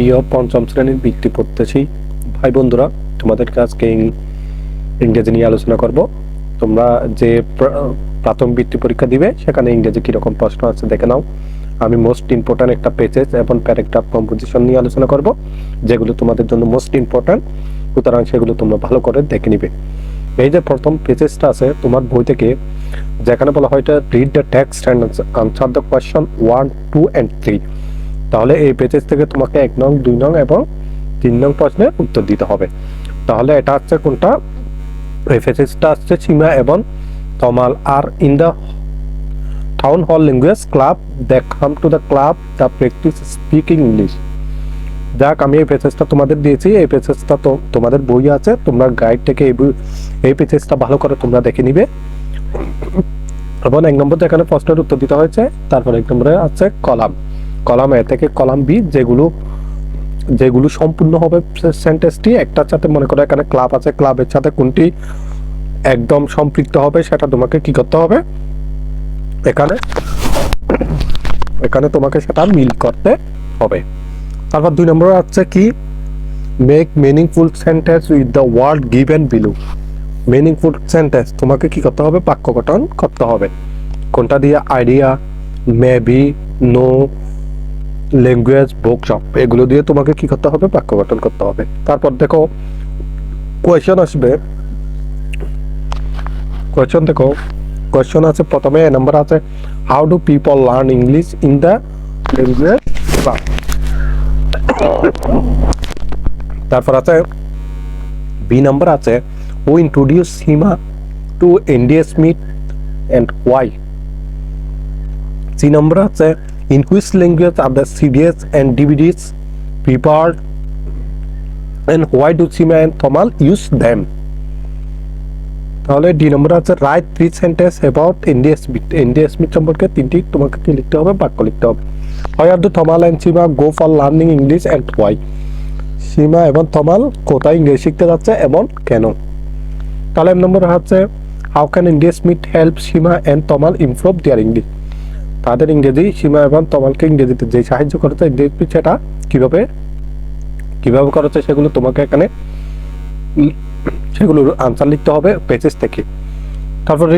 প্রিয় পঞ্চম শ্রেণীর বৃত্তি প্রত্যাশী ভাই বন্ধুরা, তোমাদেরকে আজকে ইংরেজি নিয়ে আলোচনা করব। তোমরা যে প্রাথমিক বৃত্তি পরীক্ষা দিবে সেখানে ইংরেজি কিরকম প্রশ্ন আছে দেখে নাও। আমি মোস্ট ইম্পর্ট্যান্ট একটা পেজেস এবং প্যারাগ্রাফ কম্পোজিশন নিয়ে আলোচনা করব, যেগুলো তোমাদের জন্য মোস্ট ইম্পর্ট্যান্ট, সুতরাং সেগুলো তোমরা ভালো করে দেখে নিবে। এই যে প্রথম পেজেসটা আছে তোমার বই থেকে, যেখানে বলা হয় read the text and answer the question 1, 2 and 3। তাহলে এই পেজেস থেকে তোমাকে 1 নং, 2 নং এবং 3 নং প্রশ্নের উত্তর দিতে হবে। তাহলে এটা হচ্ছে কোনটা? এই পেজেসটা হচ্ছে সীমা এবং Tamal are in the town hall language club, they come to the club the practice speaking English. যাক, আমি এই পেজেসটা তোমাদের দিয়েছি। এই পেজেসটা তো তোমাদের বই আছে, তোমরা গাইড থেকে এই পেজেসটা ভালো করে তোমরা দেখে নিবে। এবং 1 নম্বর যেখানে প্রশ্নের উত্তর দিতে হয়েছে, তারপর 1 নম্বরে আছে কলাম এ থেকে কলাম বি, যেগুলো সম্পূর্ণ হবে সেন্টেন্সটি একটার সাথে। মনে করো এখানে ক্লাব আছে, ক্লাবের সাথে কোনটি একদম সম্পৃক্ত হবে সেটা তোমাকে কি করতে হবে, এখানে তোমাকে সেটা মিল করতে হবে। তারপর 2 নম্বরে আছে কি, make meaningful sentence with the word given below. Meaningful sentence তোমাকে কি করতে হবে? বাক্য গঠন করতে হবে। কোনটা দিয়ে? Idea, maybe, no, language, bookshop, এগুলো দিয়ে তোমাকে কি করতে হবে? বাক্য গঠন করতে হবে। তারপর দেখো কোয়েশ্চন আসবে। কোয়েশ্চন আছে প্রথমে এ নাম্বার আছে, how do people learn English in the language class. তারপর আছে বি নাম্বার আছে, who introduced Sima to India Smith and why. C number আছে, in which language are the CDs and DVDs prepared and why do Sima and Tomal use them. তাহলে D নম্বর আছে, write 3 sentences about India Smith সম্পর্কে 3টি তোমাকে কি লিখতে হবে? বাক্য লিখতে হবে। Why do Tomal and Sima go for learning English and why. সীমা এবং তমাল কোথায় ইংরেজি শিখতে যাচ্ছে এবং কেন। তাহলে নম্বর হচ্ছে, how can India Smith help Seema and Tamal improve their English. তাদের ইংরেজি, সীমা এবং তমালকে ইংরেজিতে যে সাহায্য করেছে সেটা কিভাবে করেছে সেগুলো তোমাকে এখানে সেগুলোর আনসার লিখতে হবে পেজেস থেকে। তারপর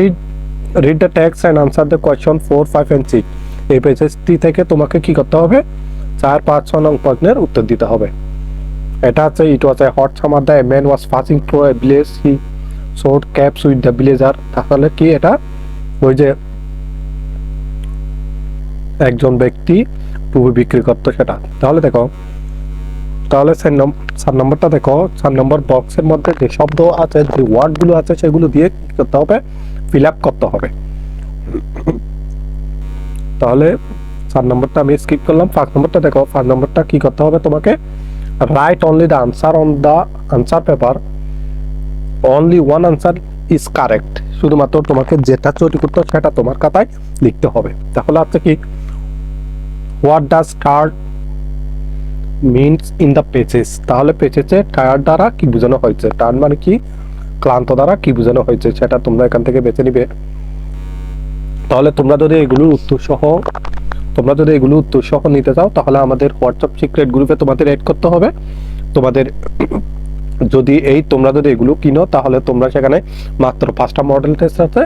read the text and answer the question 4, 5 and 6। এই পেজেসটি থেকে তোমাকে কি করতে হবে? 4, 5, 6 নং প্রশ্নের উত্তর দিতে হবে। এটা আছে, it was a hot summer the man was passing through a village, he sold caps with the villager. তাহলে কি এটা? ওই যে একজন ব্যক্তি টুপি বিক্রি করতো সেটা। তাহলে দেখো, তাহলে 4 নম্বরটা দেখো, 4 নম্বর বক্সের মধ্যে যে শব্দ আছে, যে ওয়ার্ডগুলো আছে সেগুলো দিয়ে কি করতে হবে? ফিল আপ করতে হবে। তাহলে 4 নম্বরটা আমি স্কিপ করলাম। 5 নম্বরটা দেখো, 5 নম্বরটা কি করতে হবে তোমাকে? Write only the answer on the answer paper. Only one answer is correct. শুধুমাত্র তোমাকে যেটা সঠিক উত্তর সেটা তোমার খাতায় লিখতে হবে। তাহলে আছে কি, what does tired means in the pages। তাহলে পেজেসে টায়ার্ড দ্বারা কি বোঝানো হয়েছে? টায়ার্ড মানে কি? ক্লান্ত দ্বারা কি বোঝানো হয়েছে সেটা তোমরা এখান থেকে বেছে নিবে। তাহলে তোমরা যদি এগুলোর উত্তর সহ নিতে চাও, তাহলে আমাদের হোয়াটসঅ্যাপ সিক্রেট গ্রুপে তোমাদের এড করতে হবে। তোমরা যদি এগুলো কিনো, তাহলে তোমরা সেখানে মাত্র 5টা মডেল টেস্ট আছে।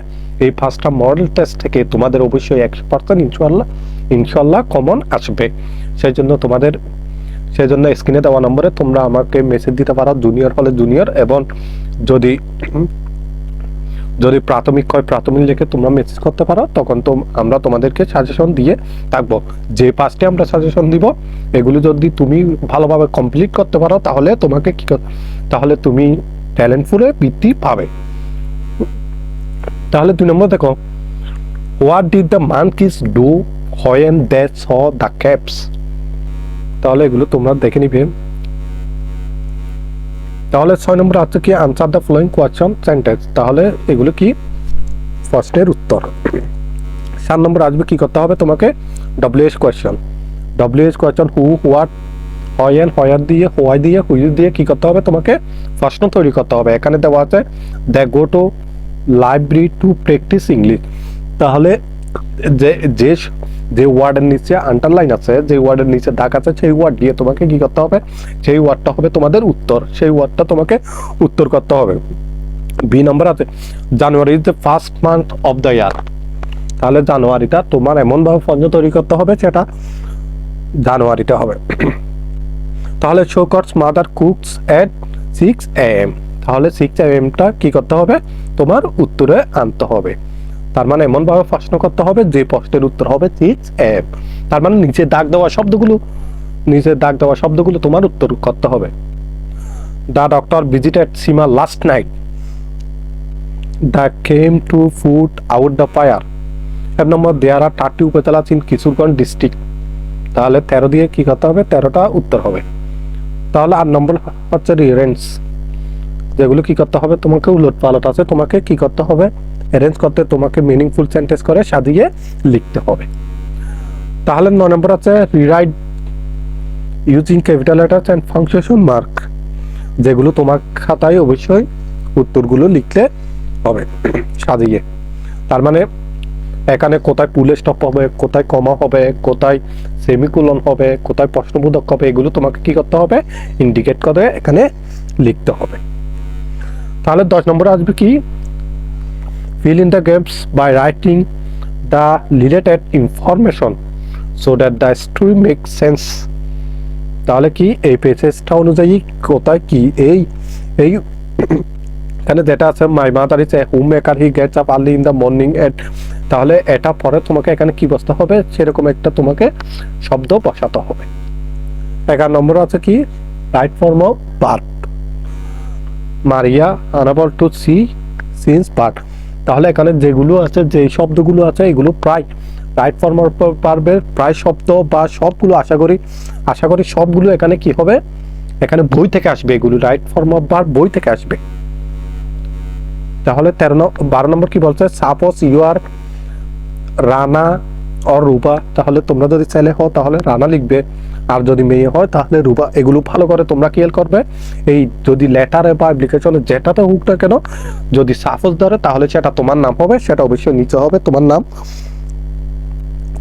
এই 5টা মডেল টেস্ট থেকে তোমাদের অবশ্যই 100% ইনশাল্লাহ কমন আসবে। সেই জন্য স্ক্রিনে দেওয়া নম্বরে তোমরা আমাকে মেসেজ দিতে পারো, জুনিয়র হলে জুনিয়র, এবং যদি প্রাথমিক হয় প্রাথমিক লিখে তোমরা মেসেজ করতে পারো। তখন তো আমরা তোমাদেরকে সাজেশন দিয়ে থাকবো। যে 5টি আমরা সাজেশন দিব, এগুলো যদি তুমি ভালোভাবে কমপ্লিট করতে পারো, তাহলে তুমি ট্যালেন্টফুলে বৃত্তি পাবে। তাহলে 2 নম্বর দেখো, what did the monkeys do when they saw the caps. তাহলে এগুলো তোমরা দেখে নিবে। তাহলে 6 নম্বর আছে কি, answer the following question sentence. তাহলে এগুলো কি? প্রশ্নের উত্তর। 7 নম্বর আসবে, কি করতে হবে তোমাকে? WH question. Who, what, when, where দিয়ে, হোয়াই দিয়ে, হুইচ দিয়ে কি করতে হবে? তোমাকে প্রশ্ন তৈরি করতে হবে। এখানে দেওয়া আছে, they go to library to practice English. তাহলে যে ওয়ার্ডের নিচে আন্ডারলাইন আছে, যে ওয়ার্ডের নিচে দাগ আছে, সেই ওয়ার্ড দিয়ে তোমাকে কি করতে হবে, সেই ওয়ার্ডটা হবে তোমাদের উত্তর, সেই ওয়ার্ডটা তোমাকে উত্তর করতে হবে। বি নাম্বার আছে January is the first month of the year. তাহলে জানুয়ারিটা তোমার এমন ভাবে পণ্য তৈরি করতে হবে সেটা জানুয়ারিটা হবে। তাহলে শোকর্স মাদার কুকস এট 6 AM। তাহলে 6 AM টা কি করতে হবে, তোমার উত্তরে আনতে হবে। তার মানে এমন ভাবে প্রশ্ন করতে হবে যে প্রশ্নের উত্তর হবে 6 AM। তার মানে নিচে দাগ দেওয়া শব্দগুলো তোমার উত্তর করতে হবে। The doctor visited Seema last night. The came to put out the fire. এক নম্বর দেয়ার আর 30 উপজেলা ইন কিশোরগঞ্জ ডিস্ট্রিক্ট। তাহলে 13 দিয়ে কি করতে হবে, 13টা উত্তর হবে। তাহলে 8 নম্বর হচ্ছে রিয়ারেঞ্জ, যেগুলো কি করতে হবে, তোমাকে উলট পালট আছে, তোমাকে কি করতে হবে, অ্যারেঞ্জ করতে, তোমাকে মিনিংফুল সেন্টেন্স করে সাজিয়ে লিখতে হবে। তাহলে 9 নম্বর আছে rewrite using capital letters and punctuation mark, যেগুলো তোমার খাতায় অবশ্যই উত্তরগুলো লিখতে হবে সাজিয়ে। তার মানে এখানে কোথায় ফুল স্টপ হবে, কোথায় কমা হবে, কোথায় সেমিকোলন হবে, কোথায় প্রশ্নবোধক হবে, এগুলো তোমাকে কি করতে হবে, ইন্ডিকেট করে এখানে লিখতে হবে। তাহলে 10 নম্বরে আসবে কি, fill in the gaps by writing the related information so that the story makes sense। তাহলে কি এই পেজটা অনুযায়ী কোথায় কি এই এখানে যেটা আছে my mother is a home maker, he gets up early in the morning at. তাহলে এটা পরে তোমাকে এখানে কি বসতে হবে, সেরকম একটা তোমাকে শব্দ বসাতে হবে। 11 নম্বর আছে কি, right form of verb. Maria unable to see since but. তাহলে এখানে যেগুলো আছে, যে শব্দগুলো আছে, এগুলো প্রায় রাইট ফর্ম অফ ভার্বের প্রায় শব্দ বা সবগুলো আশা করি সবগুলো এখানে কি হবে, এখানে বই থেকে আসবে, এগুলো রাইট ফর্ম অফ ভার্ব বই থেকে আসবে। তাহলে 12 নম্বর কি বলছে, suppose you are Rana or Rupa. তাহলে তোমরা যদি ছেলে হও তাহলে রানা লিখবে, আর যদি মেয়ে হয় তাহলে রূপা। এগুলো ভালো করে তোমরা খেয়াল করবে। এই যদি লেটারে বা অ্যাপ্লিকেশনে যেটাতে হোক না কেন, যদি সাপোজ ধরে তাহলে সেটা তোমার নাম হবে, সেটা অবশ্যই নিচে হবে তোমার নাম।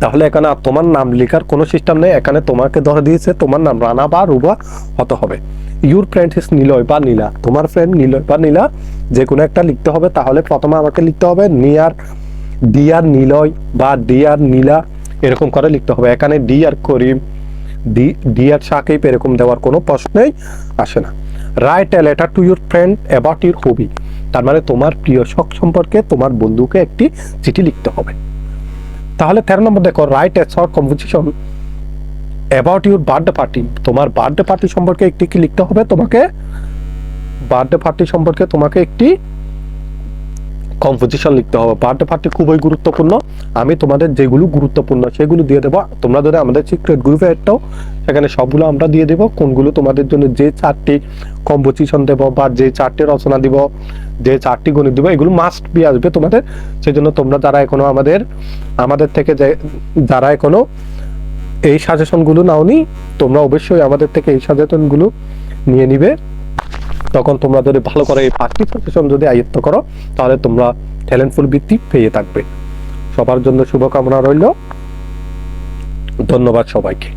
তাহলে এখানে তোমার নাম লেখার কোনো সিস্টেম নেই, এখানে তোমাকে ধরে দিয়েছে তোমার নাম রানা বা রূপা হতে হবে। ইউর ফ্রেন্ড ইজ নিলয় বা নীলা। তোমার ফ্রেন্ড নিলয় বা নীলা, যে কোনো একটা লিখতে হবে। তাহলে প্রথমে আমাকে লিখতে হবে ডিয়ার নিলয় বা ডিয়ার নীলা, এরকম করে লিখতে হবে। এখানে ডিয়ার করিম, ডিয়ার সাকিব এরকম দেওয়ার কোনো প্রশ্নই আসে না। Write a letter to your friend about your hobby. তার মানে তোমার প্রিয় শখ সম্পর্কে তোমার বন্ধুকে একটি চিঠি লিখতে হবে। তাহলে 13 নম্বর দেখো, write a short composition about your birthday party. তোমার বার্থডে পার্টি সম্পর্কে একটি কি লিখতে হবে, তোমাকে বার্থডে পার্টি সম্পর্কে তোমাকে একটি কম্পোজিশন লিখতে হবে। বার্থডে পার্টি খুবই গুরুত্বপূর্ণ। আমি তোমাদের যেগুলো গুরুত্বপূর্ণ সেগুলো দিয়ে দেবো। তোমরা যদি আমাদের সিক্রেট গ্রুপে একটাও, সেখানে সবগুলো আমরা দিয়ে দেবো, কোনগুলো তোমাদের জন্য যে 4টি কম্পোজিশন দেব বা যে 4টি রচনা দিব, যে 4টি গণিত দিব, এগুলো মাস্ট বি আসবে তোমাদের। সেই জন্য তোমরা যারা এখনো আমাদের থেকে যারা এখনো এই সাজেশনগুলো নাওনি, তোমরা অবশ্যই আমাদের থেকে এই সাজেশনগুলো নিয়ে নিবে। তখন তোমরা যদি ভালো করে এই 5টি সাজেশন যদি আয়ত্ত করো, তাহলে তোমরা ট্যালেন্টফুল বৃত্তি পেয়ে থাকবে। সবার জন্য শুভকামনা রইল। ধন্যবাদ সবাইকে।